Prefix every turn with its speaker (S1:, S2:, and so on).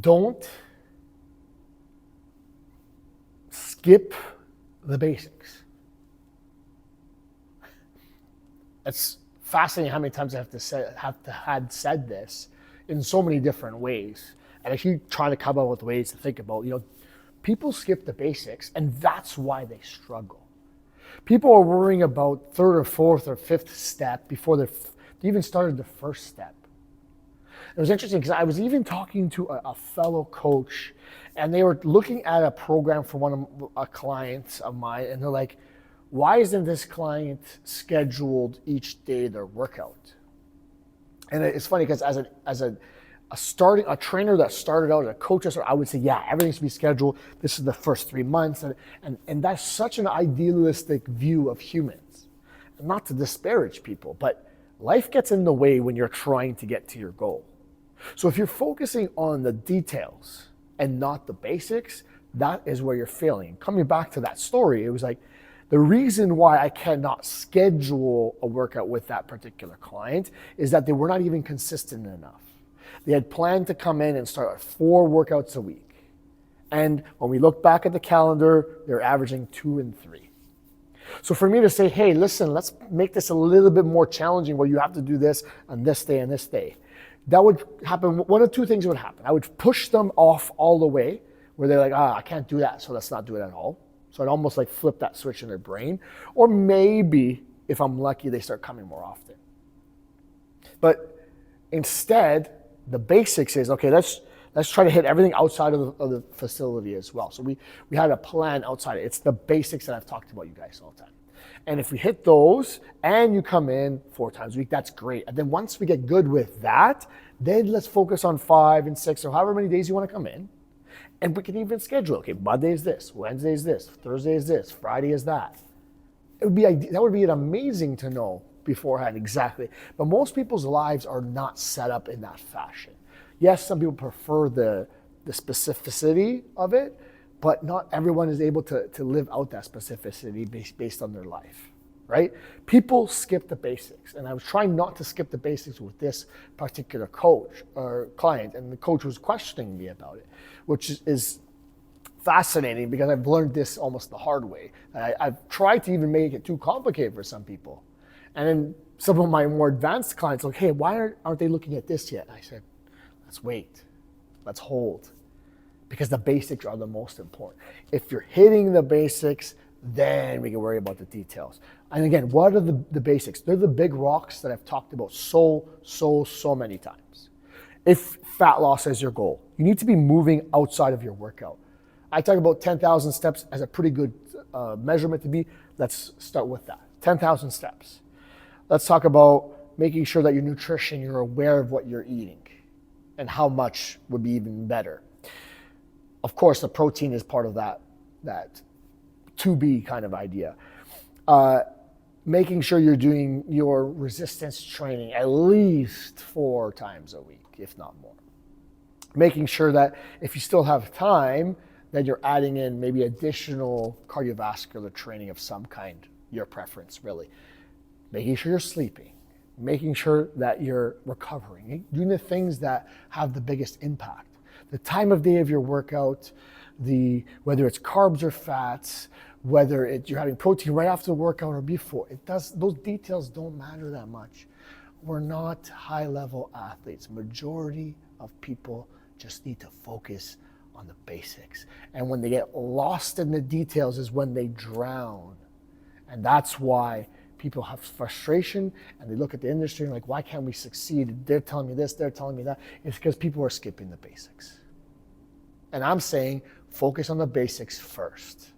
S1: don't skip the basics. It's fascinating how many times I have had said this in so many different ways. And I keep trying to come up with ways to think about, people skip the basics, and that's why they struggle. People are worrying about third or fourth or fifth step before they even started the first step. It was interesting because I was even talking to a fellow coach, and they were looking at a program for one of a client of mine, and they're like, why isn't this client scheduled each day their workout? And it's funny because as a trainer that started out as a coach, I would say, yeah, everything should be scheduled. This is the first 3 months. And that's such an idealistic view of humans. Not to disparage people, but life gets in the way when you're trying to get to your goal. So if you're focusing on the details and not the basics, that is where you're failing. Coming back to that story, it was like, the reason why I cannot schedule a workout with that particular client is that they were not even consistent enough. They had planned to come in and start 4 workouts a week. And when we look back at the calendar, they're averaging 2 and 3. So for me to say, hey, listen, let's make this a little bit more challenging where you have to do this on this day and this day. That would happen. One of 2 things would happen. I would push them off all the way where they're like, I can't do that, so let's not do it at all. So I'd almost like flip that switch in their brain. Or maybe, if I'm lucky, they start coming more often. But instead, the basics is, okay, let's try to hit everything outside of the facility as well. So we had a plan outside. It's the basics that I've talked about you guys all the time. And if we hit those and you come in 4 times a week, that's great. And then once we get good with that, then let's focus on 5 and 6 or however many days you want to come in. And we can even schedule, okay, Monday is this, Wednesday is this, Thursday is this, Friday is that. That would be amazing to know beforehand exactly. But most people's lives are not set up in that fashion. Yes, some people prefer the specificity of it, but not everyone is able to live out that specificity based on their life, right? People skip the basics. And I was trying not to skip the basics with this particular coach or client, and the coach was questioning me about it, which is fascinating because I've learned this almost the hard way. I've tried to even make it too complicated for some people. And then some of my more advanced clients are like, hey, why aren't they looking at this yet? I said, let's wait, let's hold, because the basics are the most important. If you're hitting the basics, then we can worry about the details. And again, what are the basics? They're the big rocks that I've talked about so many times. If fat loss is your goal, you need to be moving outside of your workout. I talk about 10,000 steps as a pretty good measurement to be. Let's start with that, 10,000 steps. Let's talk about making sure that your nutrition, you're aware of what you're eating and how much would be even better. Of course, the protein is part of that to be kind of idea. Making sure you're doing your resistance training at least 4 times a week, if not more. Making sure that if you still have time, that you're adding in maybe additional cardiovascular training of some kind, your preference really. Making sure you're sleeping, making sure that you're recovering, doing the things that have the biggest impact. The time of day of your workout, whether it's carbs or fats, whether you're having protein right after the workout or before, those details don't matter that much. We're not high-level athletes. Majority of people just need to focus on the basics. And when they get lost in the details is when they drown. And that's why people have frustration and they look at the industry and like, why can't we succeed? They're telling me this, they're telling me that. It's because people are skipping the basics. And I'm saying, focus on the basics first.